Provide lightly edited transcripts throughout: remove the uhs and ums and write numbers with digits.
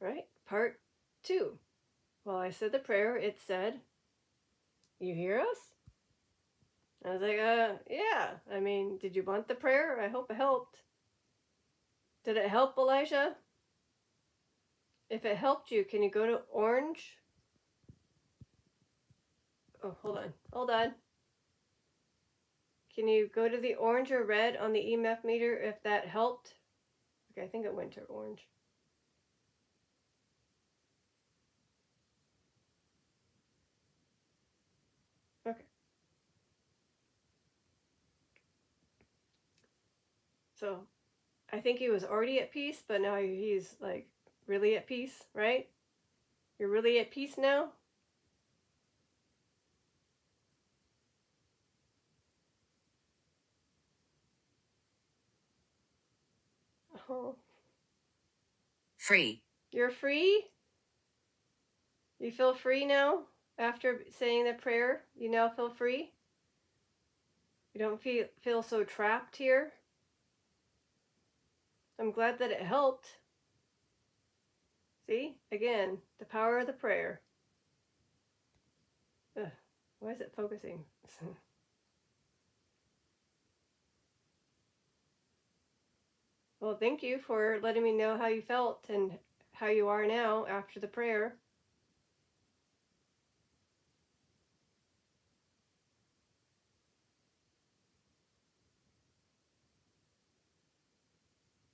right? Part 2. While I said the prayer, it said, "You hear us?" I was like, yeah. I mean, did you want the prayer? I hope it helped. Did it help, Elisha? If it helped you, can you go to orange? Oh, hold on. Hold on. Can you go to the orange or red on the EMF meter if that helped? Okay, I think it went to orange. Okay. So, I think he was already at peace, but now he's like really at peace, right? You're really at peace now? Oh. Free. You're free? You feel free now? After saying the prayer, you now feel free? You don't feel so trapped here? I'm glad that it helped. See? Again, the power of the prayer. Ugh, why is it focusing? Well, thank you for letting me know how you felt and how you are now after the prayer.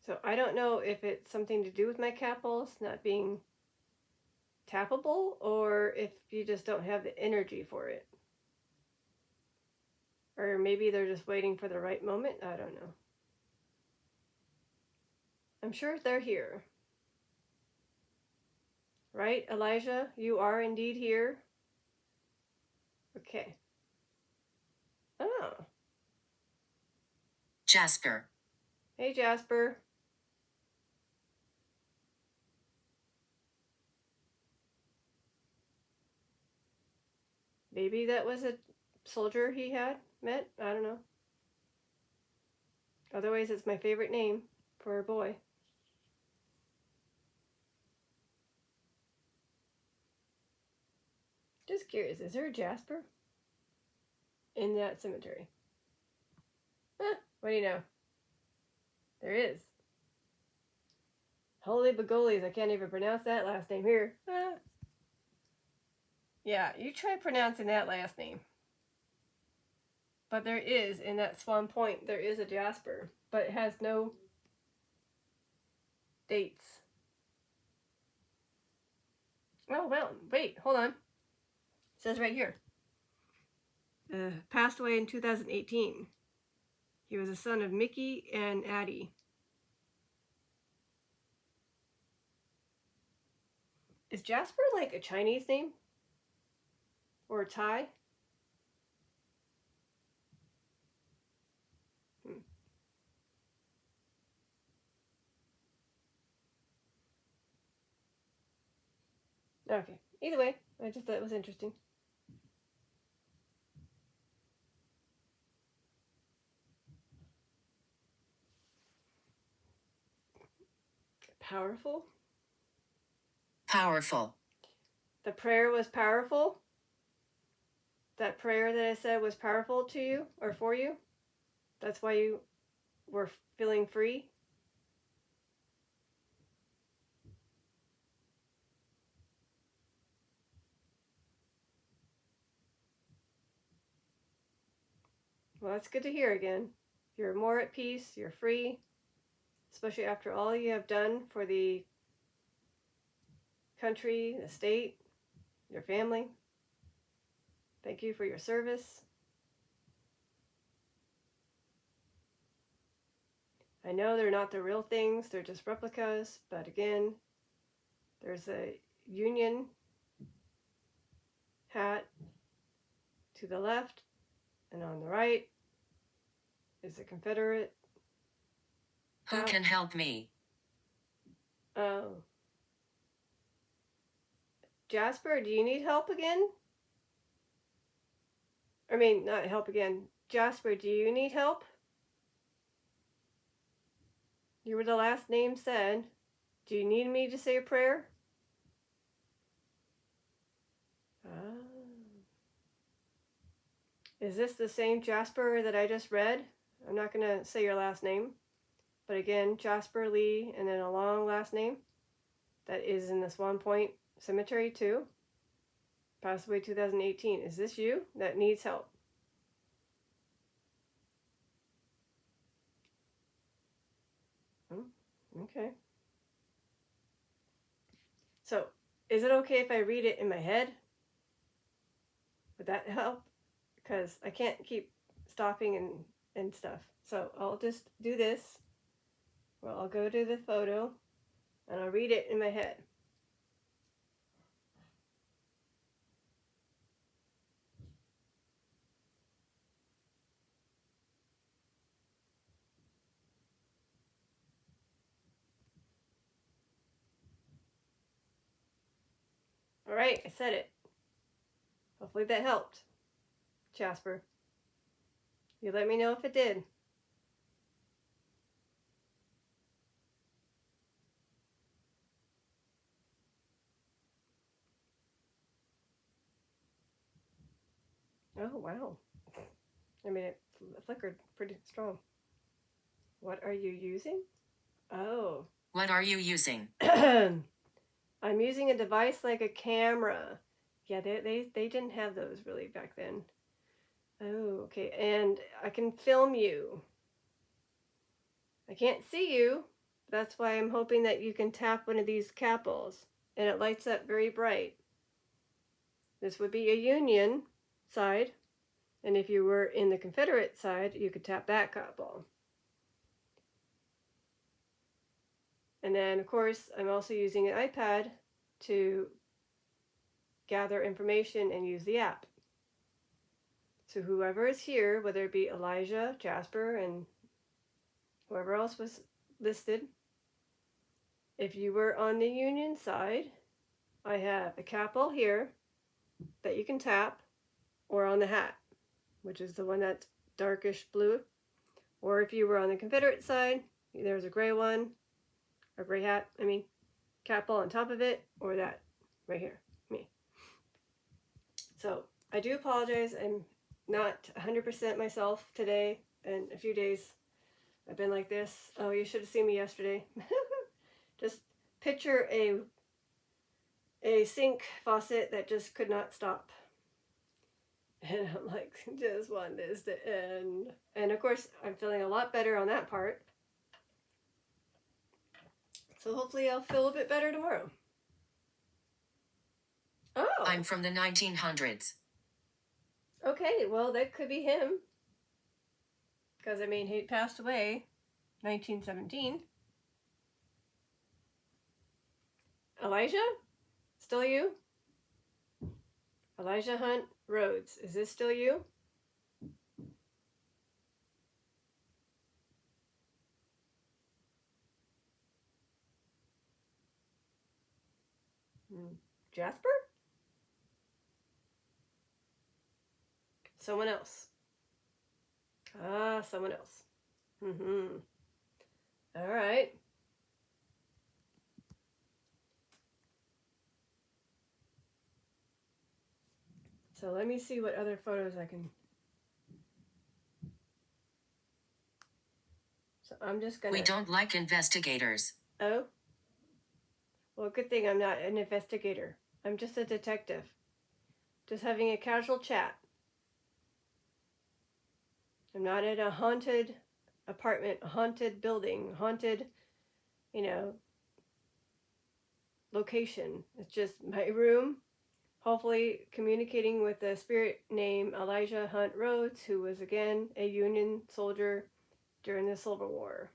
So I don't know if it's something to do with my capitals not being tappable or if you just don't have the energy for it. Or maybe they're just waiting for the right moment. I don't know. I'm sure they're here. Right, Elijah? You are indeed here. Okay. Oh. Jasper. Hey, Jasper. Maybe that was a soldier he had met. I don't know. Otherwise, it's my favorite name for a boy. Just curious, is there a Jasper in that cemetery? What do you know? There is. Holy Begolies, I can't even pronounce that last name here. Yeah, you try pronouncing that last name. But there is, in that Swan Point, there is a Jasper, but it has no dates. Oh, well, wait, hold on. It says right here. Passed away in 2018. He was a son of Mickey and Addie. Is Jasper like a Chinese name? Or a Thai? Okay. Either way, I just thought it was interesting. Powerful? Powerful. The prayer was powerful? That prayer that I said was powerful to you or for you? That's why you were feeling free? Well, that's good to hear again. You're more at peace, you're free, especially after all you have done for the country, the state, your family. Thank you for your service. I know they're not the real things, they're just replicas, but again, there's a Union hat to the left, and on the right is a Confederate. Who can help me? Oh. Jasper, do you need help again? I mean, not help again. Jasper, do you need help? You were the last name said. Do you need me to say a prayer? Is this the same Jasper that I just read? I'm not going to say your last name. But again, Jasper Lee and then a long last name. That is in this One Point Cemetery too. Passed away 2018. Is this you that needs help? Okay. So, is it okay if I read it in my head? Would that help? Because I can't keep stopping and stuff. So I'll just do this. Well, I'll go to the photo and I'll read it in my head. All right, I said it. Hopefully that helped, Jasper. You let me know if it did. Oh, wow. I mean, it flickered pretty strong. What are you using? Oh. What are you using? I'm using a device like a camera. Yeah, they didn't have those really back then. Oh, okay. And I can film you. I can't see you. That's why I'm hoping that you can tap one of these capels and it lights up very bright. This would be a Union side. And if you were in the Confederate side, you could tap that capel. And then, of course, I'm also using an iPad to gather information and use the app. So whoever is here, whether it be Elijah, Jasper, and whoever else was listed, if you were on the Union side, I have a capel here that you can tap, or on the hat, which is the one that's darkish blue. Or if you were on the Confederate side, there's a gray one, or gray hat, capel on top of it, or that right here, me. So I do apologize. I'm not 100% myself today, and a few days I've been like this. Oh, you should have seen me yesterday. Just picture a sink faucet that just could not stop. And I'm like, just want this to end. And of course, I'm feeling a lot better on that part. So hopefully I'll feel a bit better tomorrow. Oh. I'm from the 1900s. Okay, well, that could be him. Because, he passed away 1917. Elijah? Still you? Elijah Hunt Rhodes. Is this still you? Jasper? Someone else. Someone else. All right. So let me see what other photos I can. So I'm just gonna. We don't like investigators. Oh? Well, good thing I'm not an investigator. I'm just a detective. Just having a casual chat. I'm not in a haunted apartment, a haunted building, haunted, location. It's just my room. Hopefully communicating with the spirit named Elijah Hunt Rhodes, who was again a Union soldier during the Civil War.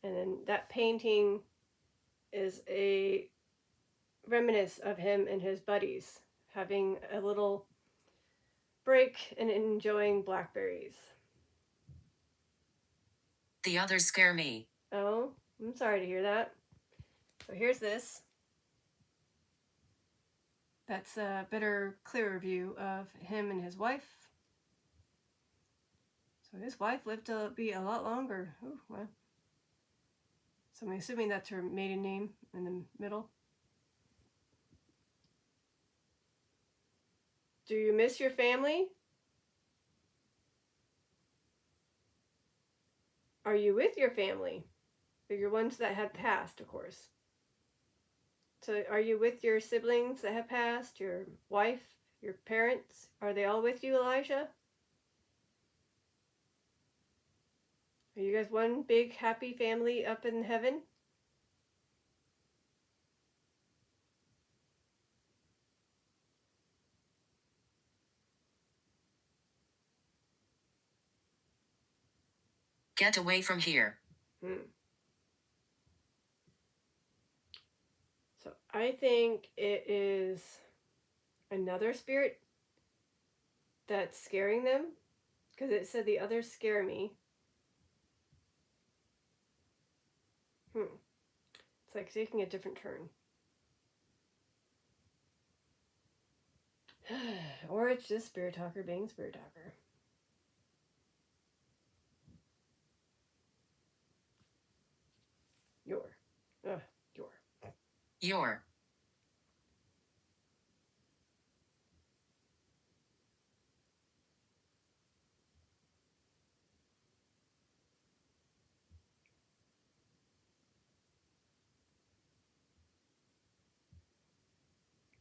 And then that painting is a reminiscence of him and his buddies having a little break and enjoying blackberries. The others scare me. Oh, I'm sorry to hear that. So here's this. That's a better, clearer view of him and his wife. So his wife lived to be a lot longer. Oh, wow. So I'm assuming that's her maiden name in the middle. Do you miss your family? Are you with your family? Your ones that had passed, of course. So are you with your siblings that have passed? Your wife? Your parents? Are they all with you, Elijah? Are you guys one big happy family up in heaven? Get away from here. So I think it is another spirit that's scaring them, because it said the others scare me. It's like taking a different turn. Or it's just Spirit Talker being Spirit Talker. Your. Your.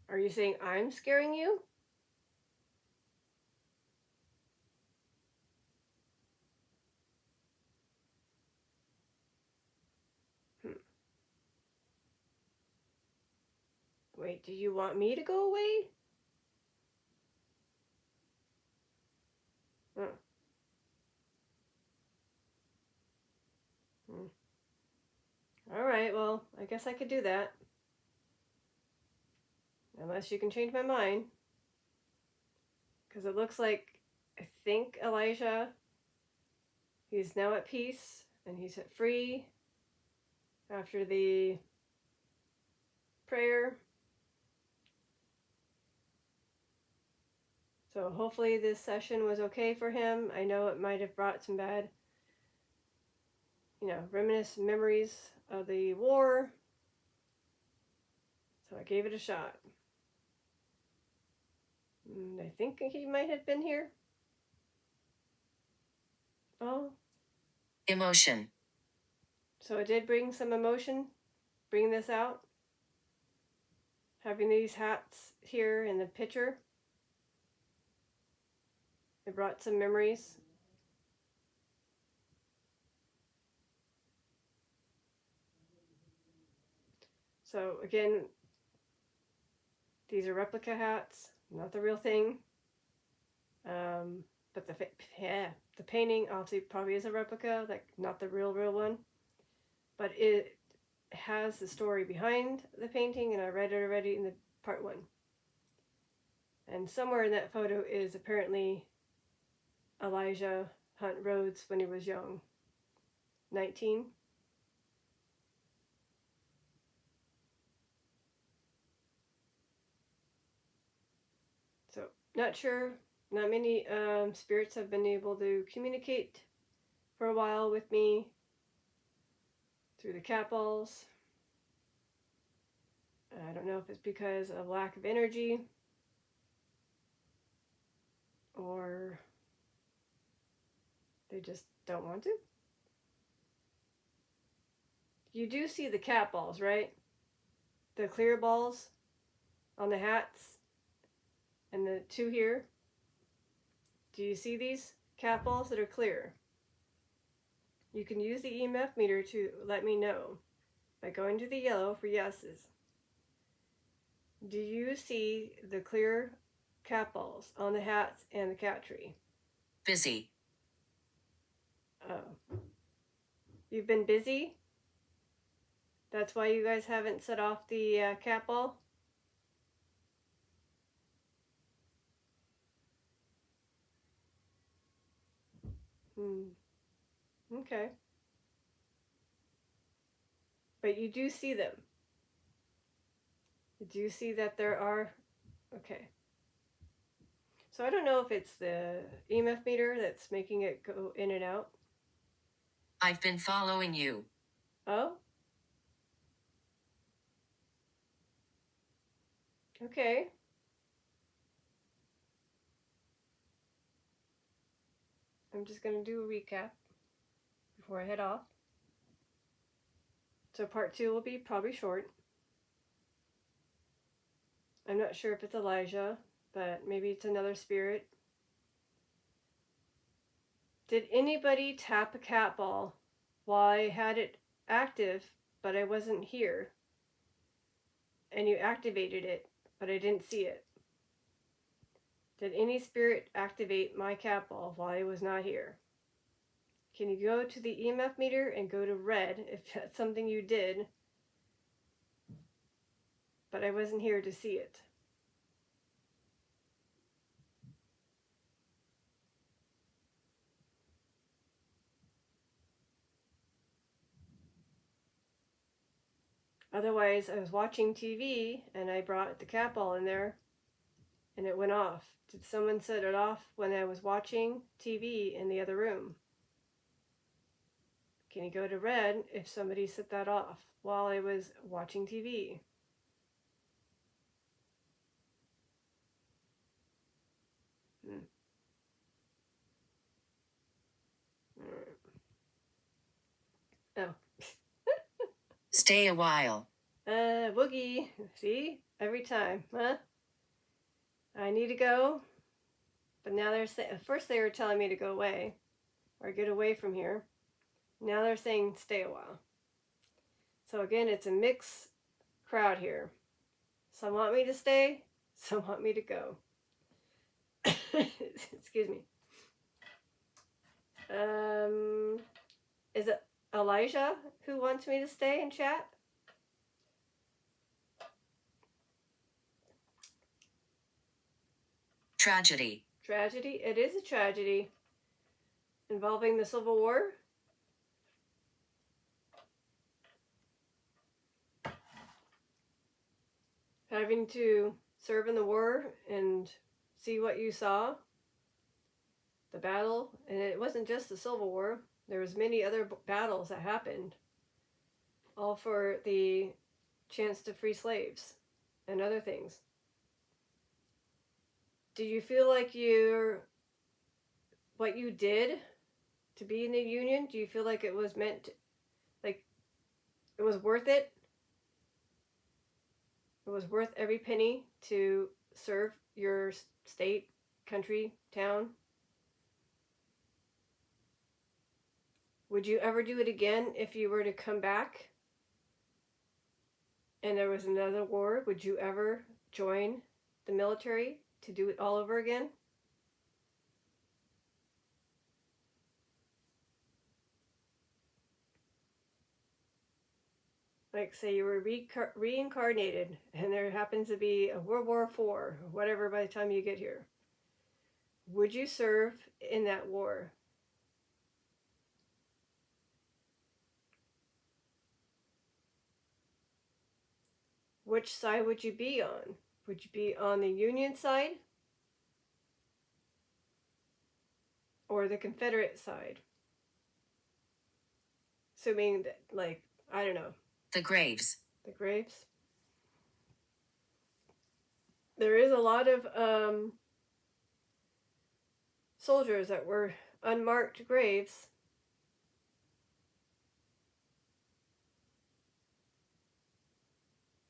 Are you saying I'm scaring you? Wait, do you want me to go away? Alright, well, I guess I could do that. Unless you can change my mind. Because it looks like, I think Elijah, he's now at peace and he's set free after the prayer. So hopefully this session was okay for him. I know it might have brought some bad, reminiscent memories of the war. So I gave it a shot. I think he might have been here. Oh. Emotion. So it did bring some emotion, bring this out. Having these hats here in the picture. It brought some memories. So again, these are replica hats, not the real thing. But the painting obviously probably is a replica, like not the real one. But it has the story behind the painting, and I read it already in the part 1. And somewhere in that photo is apparently Elijah Hunt Rhodes when he was young, 19. So not sure. Not many spirits have been able to communicate for a while with me through the cat balls. I don't know if it's because of lack of energy or they just don't want to. You do see the cat balls, right? The clear balls on the hats and the 2 here. Do you see these cat balls that are clear? You can use the EMF meter to let me know by going to the yellow for yeses. Do you see the clear cat balls on the hats and the cat tree? Busy. Oh. You've been busy? That's why you guys haven't set off the cat ball? Okay. But you do see them. You do see that there are... Okay. So I don't know if it's the EMF meter that's making it go in and out. I've been following you. Oh? Okay. I'm just going to do a recap before I head off. So part 2 will be probably short. I'm not sure if it's Elijah, but maybe it's another spirit. Did anybody tap a cat ball while I had it active, but I wasn't here? And you activated it, but I didn't see it. Did any spirit activate my cat ball while I was not here? Can you go to the EMF meter and go to red if that's something you did, but I wasn't here to see it? Otherwise, I was watching TV and I brought the cat ball in there and it went off. Did someone set it off when I was watching TV in the other room? Can you go to red if somebody set that off while I was watching TV? Oh. Stay a while. Woogie. See? Every time, huh? I need to go. But now they're saying, at first they were telling me to go away or get away from here. Now they're saying stay a while. So again, it's a mixed crowd here. Some want me to stay, some want me to go. Excuse me. Is it Elisha who wants me to stay and chat? Tragedy. Tragedy? It is a tragedy involving the Civil War. Having to serve in the war and see what you saw. The battle, and it wasn't just the Civil War. There was many other battles that happened, all for the chance to free slaves and other things. Do you feel like what you did to be in the Union, do you feel like it was meant to, like, it was worth it? It was worth every penny to serve your state, country, town? Would you ever do it again if you were to come back and there was another war? Would you ever join the military to do it all over again? Like, say you were reincarnated and there happens to be a World War IV or whatever by the time you get here. Would you serve in that war? Which side would you be on? Would you be on the Union side or the Confederate side? Assuming that, like, I don't know. The graves. The graves? There is a lot of soldiers that were unmarked graves.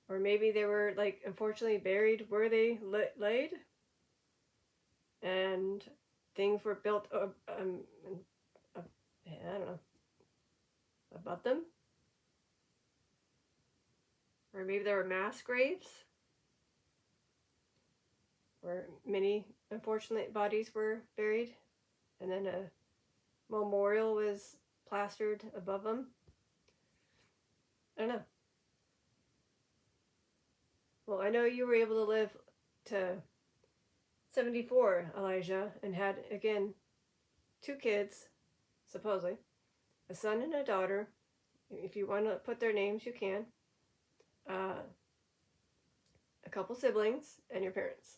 Or maybe they were, like, unfortunately buried where they laid. And things were built, I don't know, above them. Or maybe there were mass graves where many, unfortunate bodies were buried. And then a memorial was plastered above them. I don't know. Well, I know you were able to live to 74, Elijah, and had, again, 2 kids, supposedly, a son and a daughter. If you want to put their names, you can. A couple siblings, and your parents.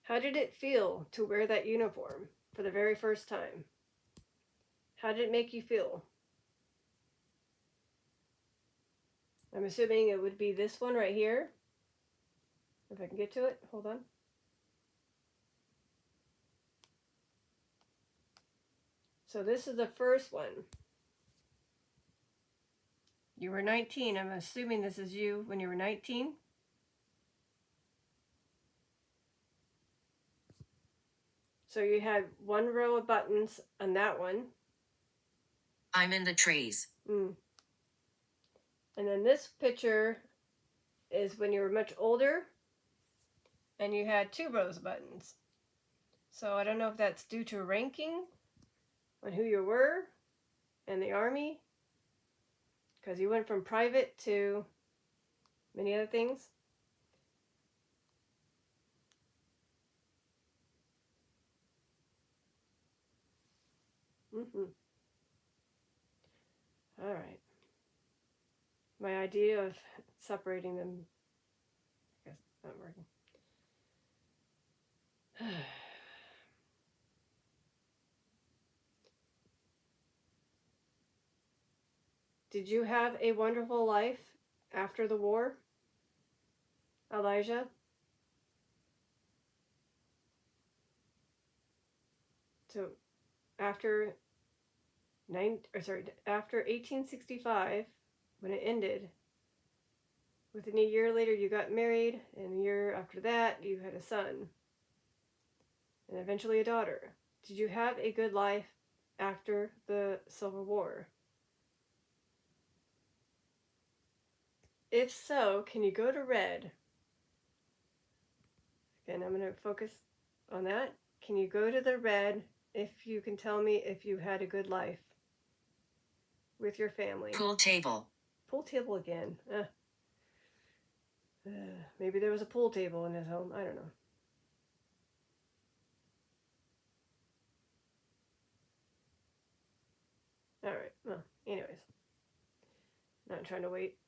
How did it feel to wear that uniform for the very first time? How did it make you feel? I'm assuming it would be this one right here. If I can get to it, hold on. So this is the first one. You were 19. I'm assuming this is you when you were 19. So you had one row of buttons on that one. I'm in the trees. And then this picture is when you were much older and you had 2 rows of buttons. So I don't know if that's due to ranking on who you were in the Army, because you went from private to many other things. All right. My idea of separating them, I guess, not working. Did you have a wonderful life after the war, Elijah? So after 1865, when it ended, within a year later you got married, and a year after that you had a son, and eventually a daughter. Did you have a good life after the Civil War? If so, can you go to red? Again, I'm going to focus on that. Can you go to the red if you can tell me if you had a good life with your family? Pool table. Pool table again. Maybe there was a pool table in his home. I don't know. All right. Well, anyways. Not trying to wait.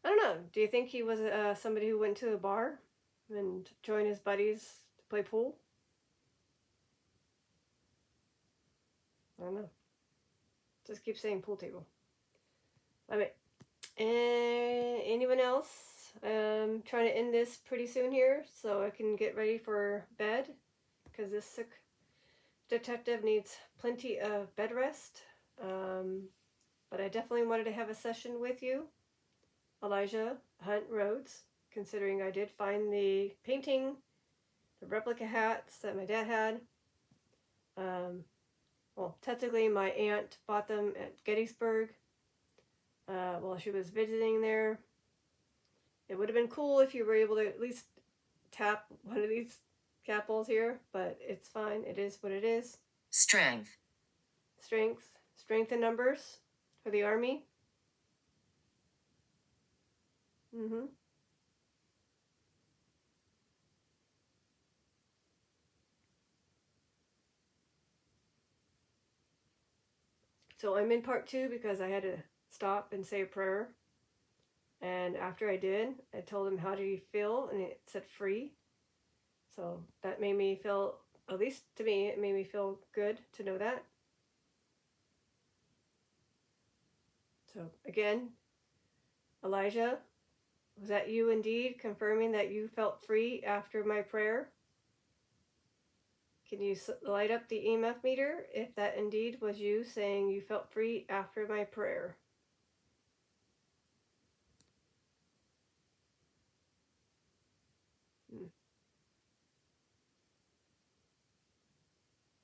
I don't know. Do you think he was somebody who went to a bar and joined his buddies to play pool? I don't know. Just keep saying pool table. All right. Anyone else? Trying to end this pretty soon here so I can get ready for bed, because this sick detective needs plenty of bed rest. But I definitely wanted to have a session with you, Elijah Hunt Rhodes, considering I did find the painting, the replica hats that my dad had. Well, technically my aunt bought them at Gettysburg while she was visiting there. It would have been cool if you were able to at least tap one of these capitals here, but it's fine. It is what it is. Strength. Strength in numbers for the Army. So I'm in part 2 because I had to stop and say a prayer. And after I did, I told him, how do you feel? And it said free. So that made me feel, at least to me, it made me feel good to know that. So again, Elijah, was that you indeed confirming that you felt free after my prayer? Can you light up the EMF meter if that indeed was you saying you felt free after my prayer?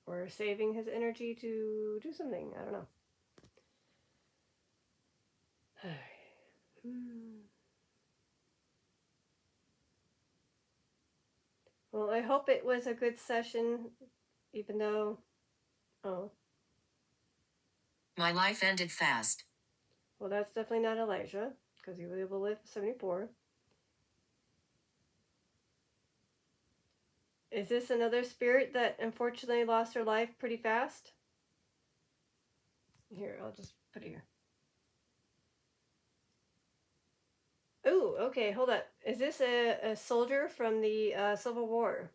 Or saving his energy to do something. I don't know. Well, I hope it was a good session, even though... Oh. My life ended fast. Well, that's definitely not Elijah, because he was able to live 74. Is this another spirit that unfortunately lost her life pretty fast? Here, I'll just put it here. Ooh, okay, hold up. Is this a soldier from the Civil War?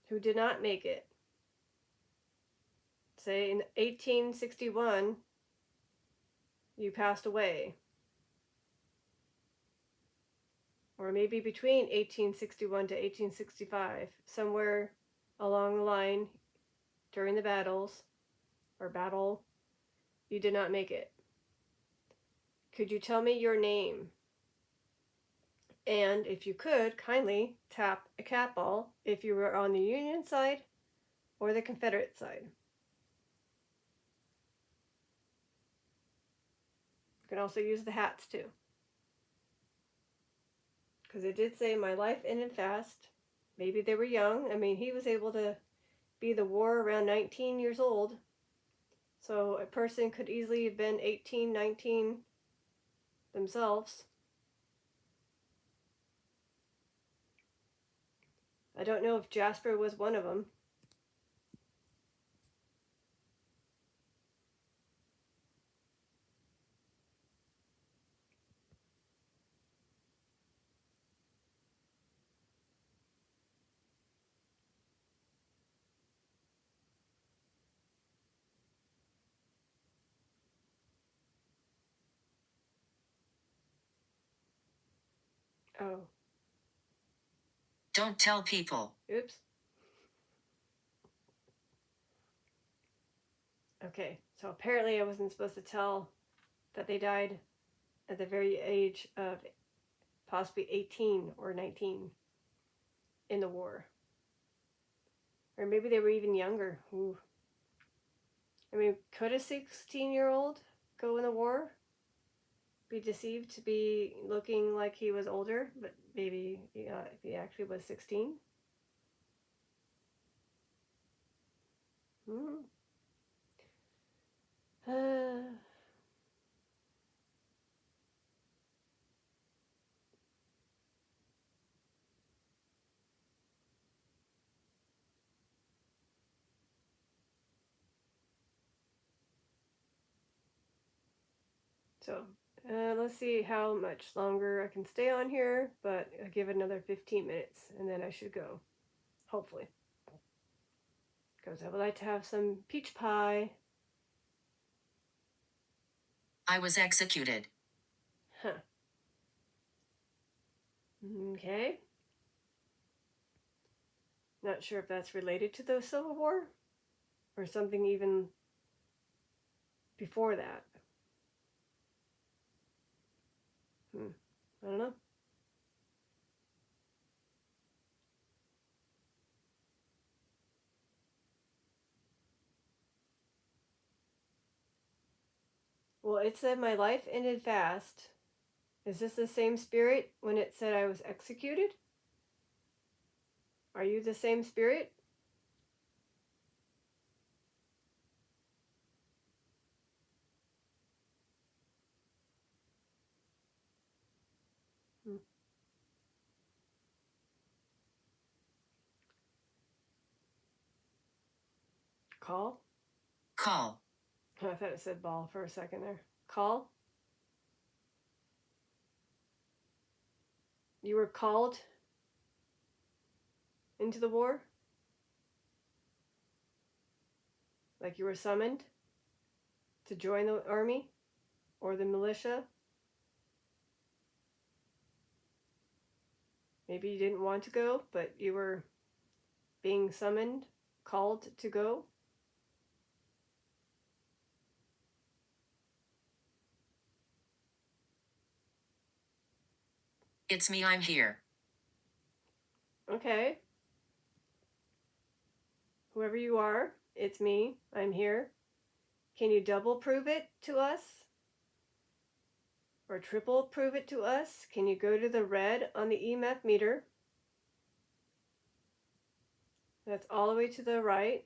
who did not make it. Say in 1861, you passed away. Or maybe between 1861 to 1865, somewhere along the line during the battles or battle, you did not make it. Could you tell me your name? And if you could, kindly tap a cat ball if you were on the Union side or the Confederate side. You can also use the hats too. Because it did say my life ended fast. Maybe they were young. I mean, he was able to be the war around 19 years old. So a person could easily have been 18, 19 themselves. I don't know if Jasper was one of them. Oh, Don't tell people. oops. Okay, so apparently I wasn't supposed to tell that they died at the very age of possibly 18 or 19 in the war. Or maybe they were even younger. Ooh. I mean, could a 16-year-old go in the war? Be deceived to be looking like he was older, but maybe if he actually was 16? Hmm. So let's see how much longer I can stay on here, but I'll give it another 15 minutes and then I should go. Hopefully. Because I would like to have some peach pie. I was executed. Huh. Okay. Not sure if that's related to the Civil War or something even before that. I don't know. Well, it said my life ended fast. Is this the same spirit when it said I was executed? Are you the same spirit? Hmm. Call? Call. I thought it said ball for a second there. Call? You were called into the war? Like you were summoned to join the army or the militia? Maybe you didn't want to go, but you were being summoned, called to go? It's me, I'm here. Okay. Whoever you are, it's me. I'm here. Can you double prove it to us? Or triple prove it to us? Can you go to the red on the EMF meter? That's all the way to the right.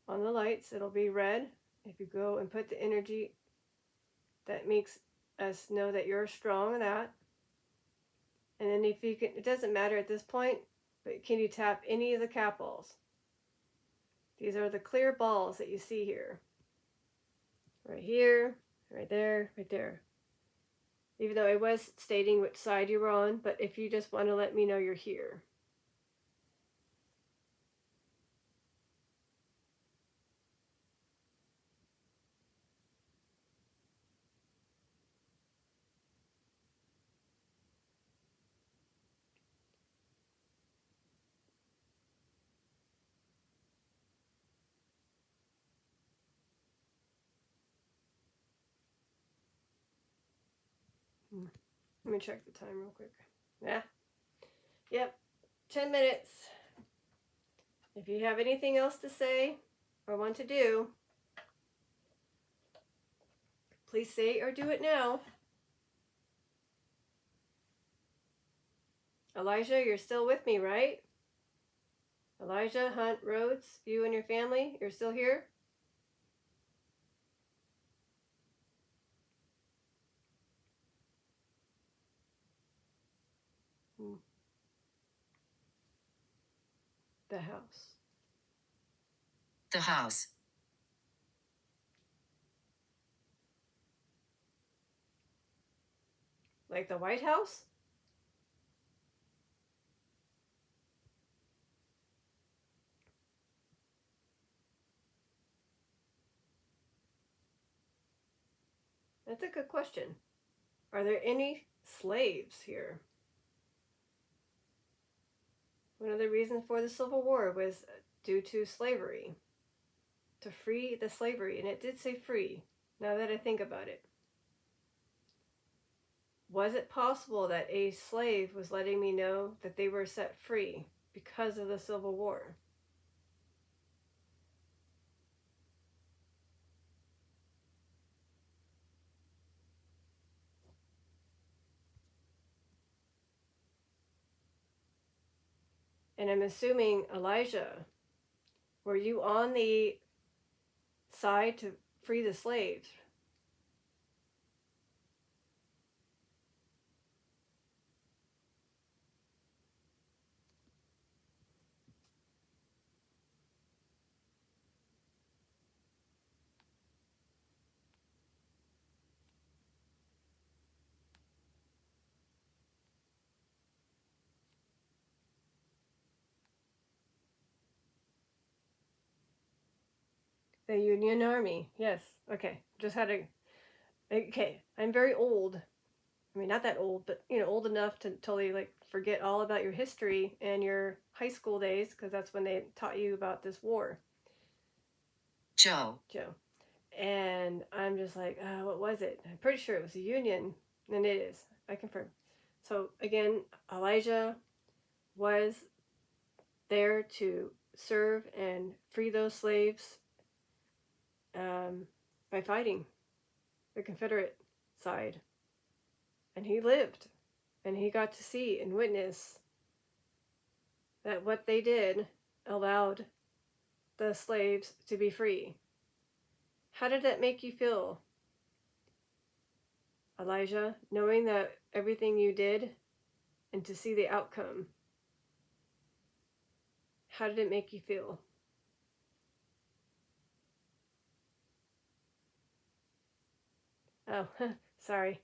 On the lights, it'll be red. If you go and put the energy, that makes us know that you're strong in that. And then if you can, it doesn't matter at this point, but can you tap any of the cat balls? These are the clear balls that you see here. Right here, right there, right there. Even though I was stating which side you were on, but if you just want to let me know you're here. Let me check the time real quick. Yeah. Yep. 10 minutes. If you have anything else to say or want to do, please say or do it now. Elijah, you're still with me, right? Elijah, Hunt, Rhodes, you and your family, you're still here? The house. The house. Like the White House? That's a good question. Are there any slaves here? One of the reasons for the Civil War was due to slavery. To free the slavery, and it did say free, now that I think about it. Was it possible that a slave was letting me know that they were set free because of the Civil War? And I'm assuming, Elijah, were you on the side to free the slaves? The Union Army, yes. Okay, just had to. Okay, I'm very old. I mean, not that old, but old enough to totally like forget all about your history and your high school days, because that's when they taught you about this war. Joe. And I'm just like, what was it? I'm pretty sure it was the Union, and it is. I confirm. So again, Elijah was there to serve and free those slaves by fighting the Confederate side. And he lived, and he got to see and witness that what they did allowed the slaves to be free. How did that make you feel, Elijah, knowing that everything you did and to see the outcome? How did it make you feel? Oh, sorry.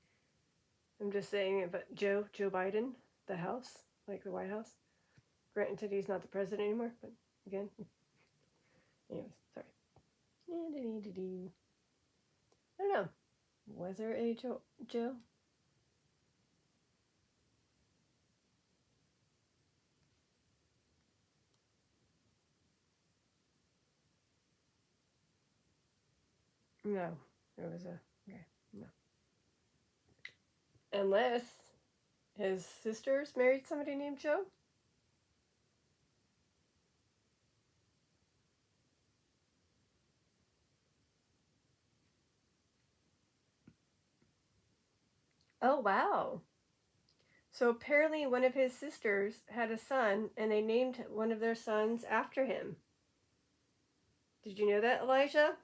I'm just saying it, but Joe Biden, the House, like the White House. Granted, he's not the president anymore, but again. Anyways, sorry. I don't know. Was there a Joe? No. There was a... Okay, no. Unless his sisters married somebody named Joe? Oh, wow. So apparently one of his sisters had a son, and they named one of their sons after him. Did you know that, Elijah?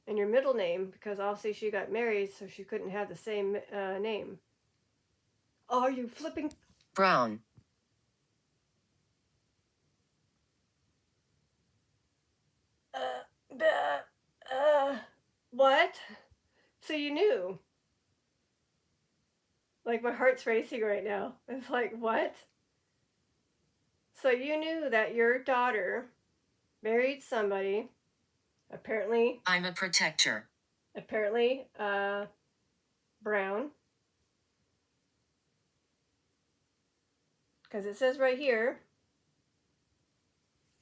And your middle name, because obviously she got married, so she couldn't have the same name. Are you flipping? Brown. What? So you knew? Like, my heart's racing right now. It's like, what? So you knew that your daughter married somebody, apparently... I'm a protector. Apparently, brown. Because it says right here,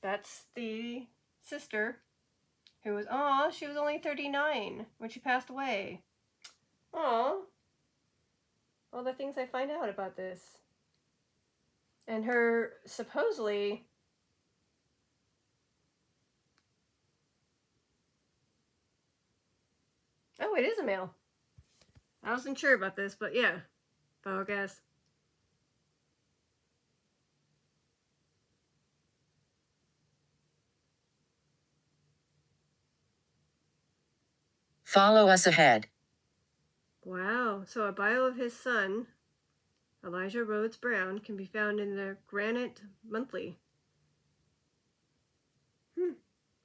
that's the sister who was, she was only 39 when she passed away. Aw. all the things I find out about this. And her supposedly... Oh, it is a male. I wasn't sure about this, but yeah. I guess. Follow us ahead. Wow. So a bio of his son, Elijah Rhodes Brown, can be found in the Granite Monthly.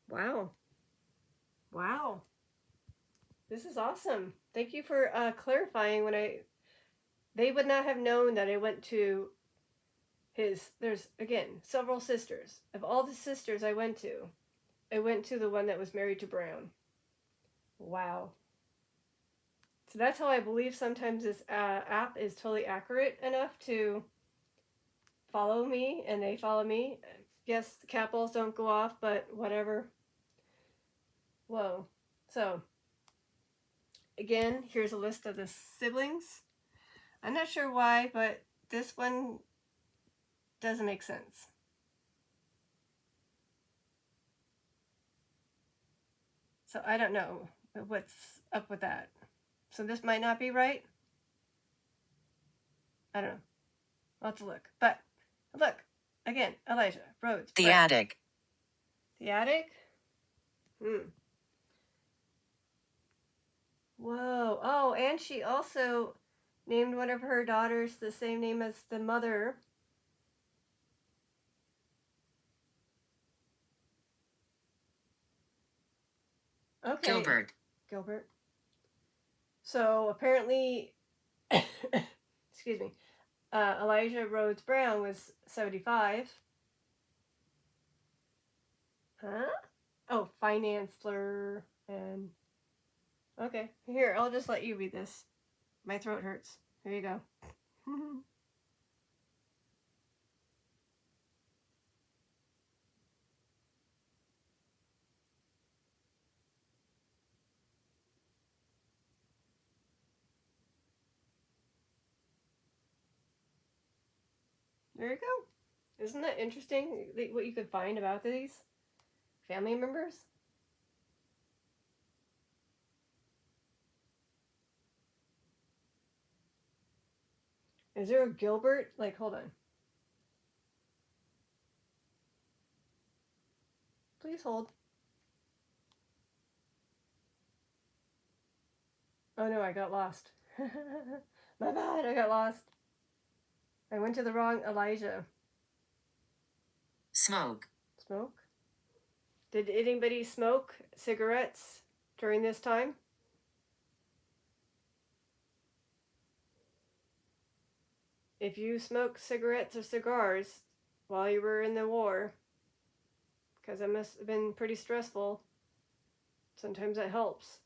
Wow. Wow. This is awesome. Thank you for clarifying when they would not have known that I went to there's, again, several sisters. Of all the sisters I went to the one that was married to Brown. Wow. So that's how I believe sometimes this app is totally accurate enough to follow me, and they follow me. Yes, the capitals don't go off, but whatever. Whoa. So, again, here's a list of the siblings. I'm not sure why, but this one doesn't make sense. So I don't know what's up with that. So this might not be right. I don't know. I'll have to look. But look, again, Elijah Rhodes. The attic. The attic? Whoa. Oh, and she also named one of her daughters the same name as the mother. Okay. Gilbert. So apparently, excuse me, Elijah Rhodes Brown was 75. Huh? Oh, financier and... Okay, here, I'll just let you read this. My throat hurts. Here you go. There you go. Isn't that interesting what you could find about these family members? Is there a Gilbert? Like, hold on. Please hold. Oh no, I got lost. My bad, I got lost. I went to the wrong Elijah. Smoke. Smoke? Did anybody smoke cigarettes during this time? If you smoked cigarettes or cigars while you were in the war, because it must have been pretty stressful, sometimes that helps.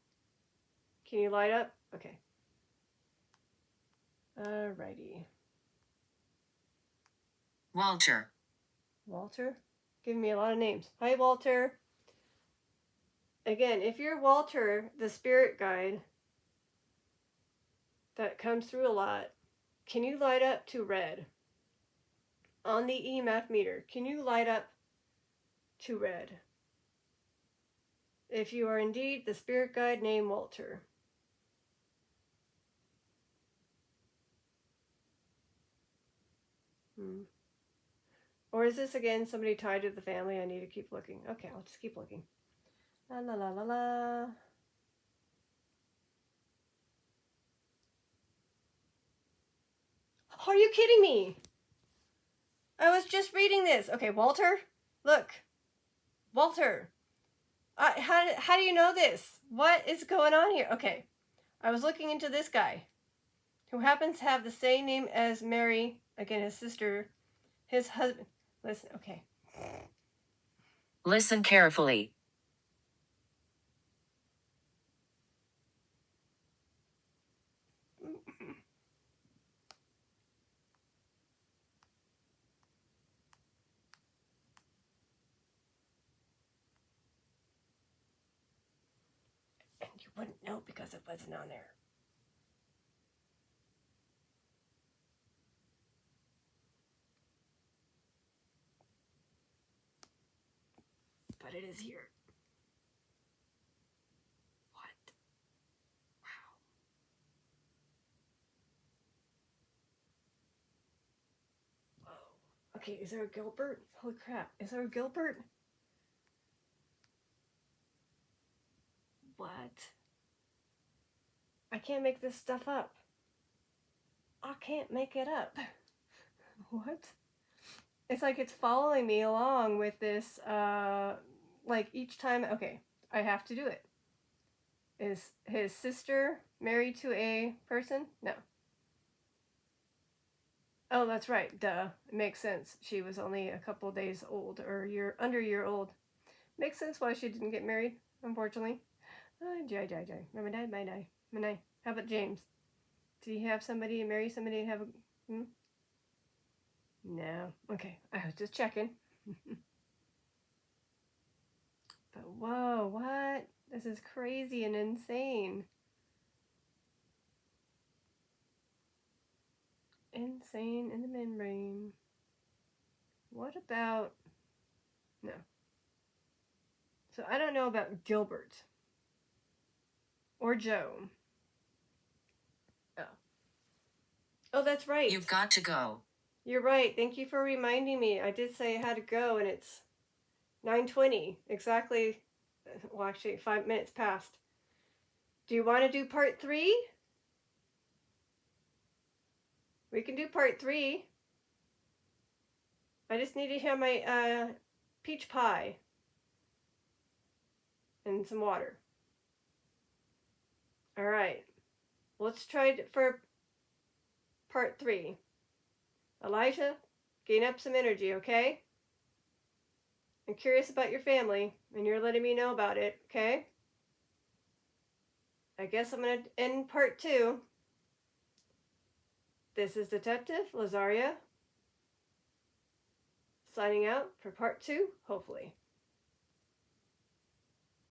Can you light up? Okay. Alrighty. Walter. Walter? Giving me a lot of names. Hi, Walter. Again, if you're Walter, the spirit guide that comes through a lot, can you light up to red? On the EMF meter, can you light up to red? If you are indeed the spirit guide named Walter. Or is this again somebody tied to the family? I need to keep looking. Okay, I'll just keep looking. La la la la la. Are you kidding me? I was just reading this. Okay, Walter, look. Walter, how do you know this? What is going on here? Okay, I was looking into this guy who happens to have the same name as Mary, again, his sister, his husband. Listen, okay. Listen carefully. And you wouldn't know because it wasn't on there. God, it is here. What? Wow. Whoa. Okay, is there a Gilbert? Holy crap. Is there a Gilbert? What? I can't make this stuff up. I can't make it up. What? It's like it's following me along with this, like each time, okay, I have to do it. Is his sister married to a person? No. Oh, that's right, duh. It makes sense. She was only a couple days old, or under a year old. Makes sense why she didn't get married, unfortunately. Manai. How about James? Did he have somebody, marry somebody, and have a... Hmm? No. Okay, I was just checking. But whoa, what? This is crazy and insane. Insane in the membrane. What about... No. So I don't know about Gilbert. Or Joe. Oh. Oh, that's right. You've got to go. You're right. Thank you for reminding me. I did say I had to go, and it's 9:20. Exactly. Well, actually, 5 minutes past. Do you want to do part 3? We can do part 3. I just need to have my peach pie and some water. All right. Let's try it for part 3. Elijah, gain up some energy, okay? I'm curious about your family, and you're letting me know about it, okay? I guess I'm going to end part 2. This is Detective Lazaria, signing out for part 2, hopefully.